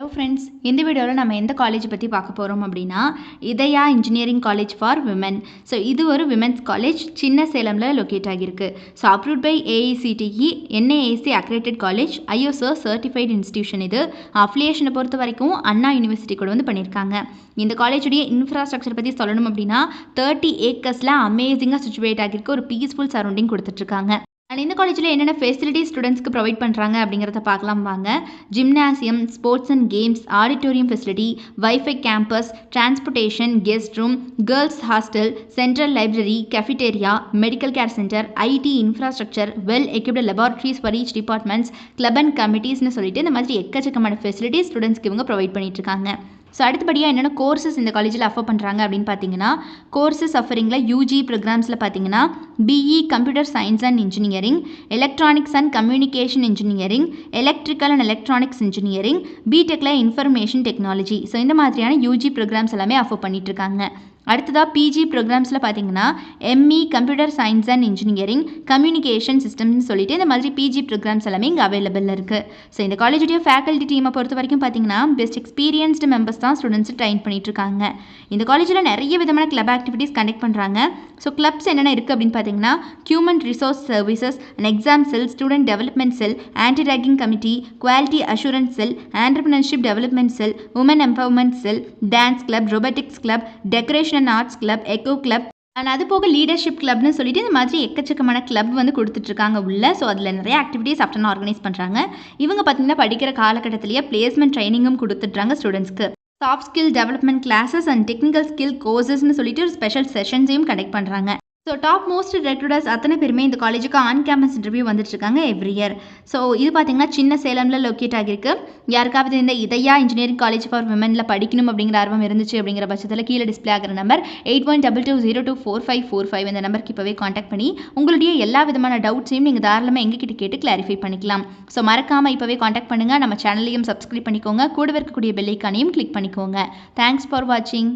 Hello friends, இந்த வீடியோவில் நம்ம எந்த காலேஜ் பற்றி பார்க்க போகிறோம் அப்படின்னா Idhaya engineering college for women. So இது ஒரு விமென்ஸ் காலேஜ், சின்ன சேலமில் லொக்கேட் ஆகியிருக்கு. So approved by AICTE, NAAC accredited college, ISO certified institution. இது அஃபிலியேஷனை பொறுத்த வரைக்கும் அண்ணா யூனிவர்சிட்டி கூட வந்து பண்ணியிருக்காங்க. இந்த காலேஜுடைய இன்ஃப்ராஸ்ட்ரக்சர் பற்றி சொல்லணும் அப்படின்னா 30 ஏக்கர்ஸில் அமேசிங்காக சிச்சுவேட் ஆகியிருக்கு. ஒரு பீஸ்ஃபுல் சரௌண்டிங் கொடுத்துட்ருக்காங்க. அண்ட் இந்த காலேஜில் என்னென்ன ஃபெசிலிட்டிஸ் ஸ்டூடெண்ட்ஸ்க்கு ப்ரொவைட் பண்ணுறாங்க அப்படிங்கிறத பார்க்கலாம் வாங்க. Gymnasium, sports and games, auditorium facility, wifi campus, transportation, guest room, girls hostel, central library, cafeteria, medical care centre, IT infrastructure, well equipped laboratories for each departments, club and கமிட்டிஸ்னு சொல்லிட்டு இந்த மாதிரி எக்கச்சக்கமான ஃபெசிலிட்டிஸ் ஸ்டூடெண்ட்ஸ்க்கு இவங்க ப்ரொவைட் பண்ணிட்டு இருக்காங்க. So அடுத்தபடியாக என்னென்ன கோர்சஸ் இந்த காலேஜில் அஃபர் பண்ணுறாங்க அப்படின்னு பார்த்தீங்கன்னா, கோர்சஸ் அஃபரிங்கில் யூஜி ப்ரோக்ராம்ஸில் பார்த்தீங்கன்னா BE computer science and engineering, electronics and communication engineering, electrical and electronics engineering, பிடெக்கில் இன்ஃபர்மேஷன் டெக்னாலஜி. ஸோ இந்த மாதிரியான யூஜி ப்ரோக்ராம்ஸ் எல்லாமே அஃபர் பண்ணிட்டு இருக்காங்க. அடுத்ததாக பிஜி ப்ரோக்ராம்ஸில் பார்த்தீங்கன்னா ME computer science and engineering, communication சிஸ்டம்னு சொல்லிட்டு இந்த மாதிரி பிஜி ப்ரோக்ராம்ஸ் எல்லாமே இங்கே அவைலபிள் இருக்குது. ஸோ இந்த காலேஜுடைய ஃபேக்கல்ட்டி டீமை பொறுத்த வரைக்கும் பார்த்தீங்கன்னா பெஸ்ட் எக்ஸ்பீரியன்ஸ்டு மெம்பர்ஸ் தான் ஸ்டூடெண்ட்ஸ் ட்ரைன் பண்ணிட்டு இருக்காங்க. இந்த காலேஜில் நிறைய விதமான கிளப் ஆக்டிவிட்டீஸ் கண்டக்ட் பண்ணுறாங்க. ஸோ கிளப்ஸ் என்னென்ன இருக்குது அப்படின்னு பார்த்தீங்கன்னா human resource services, and exam cell, student development cell, anti ragging committee, quality assurance cell, entrepreneurship development cell, women empowerment cell, dance club, robotics club, decoration and arts club, eco club, and அது போக leadership கிளப்னு சொல்லிட்டு இந்த மாதிரி எக்கச்சக்கமான club வந்து கொடுத்துட்ருக்காங்க உள்ள. So அதில் நிறைய ஆக்டிவிட்டீஸ் ஆஃப்டர்நூன் ஆர்கனைஸ் பண்ணுறாங்க. இவங்க பார்த்தீங்கன்னா படிக்கிற காலகட்டத்திலேயே பிளேஸ்மெண்ட் ட்ரைனிங்கும் கொடுத்துட்றாங்க ஸ்டூடெண்ட்ஸ்க்கு. Soft skill development classes and technical skill கோர்சஸ்னு சொல்லிட்டு ஒரு ஸ்பெஷல் செஷன்ஸையும் கண்டக்ட் பண்ணுறாங்க. ஸோ டாப் மோஸ்ட் ரெக்ரூட்டர்ஸ் அத்தனை பேருமே இந்த காலேஜுக்கு ஆன் கேம்பஸ் இன்டர்வியூ வந்துட்டுருக்காங்க எவ்ரி இயர். ஸோ இது பார்த்தீங்கன்னா சின்ன சேலமில் லொக்கேட் ஆகிருக்கு. யாருக்காவது இந்த இதயா இன்ஜினியரிங் காலேஜ் ஃபார் விமனில் படிக்கணும் அப்படிங்கிற ஆர்வம் இருந்துச்சு அப்படிங்கிற பட்சத்தில் கீழே டிஸ்பிளே ஆகிற நம்பர் 8122022545 இந்த நம்பருக்கு இப்போவே காண்டாக்ட் பண்ணி உங்களுடைய எல்லா விதமான டவுட்ஸையும் நீங்கள் தாராளமாக எங்ககிட்ட கேட்டு கிளாரிஃபை பண்ணிக்கலாம். ஸோ மறக்காமல் இப்போவே காண்டாக்ட் பண்ணுங்கள். நம்ம சேனலையும் சப்ஸ்கிரைப் பண்ணிக்கோங்க. கூடவே இருக்கக்கூடிய பெல் ஐக்கானையும் கிளிக் பண்ணிக்கோங்க. தேங்க்ஸ் ஃபார் வாட்சிங்.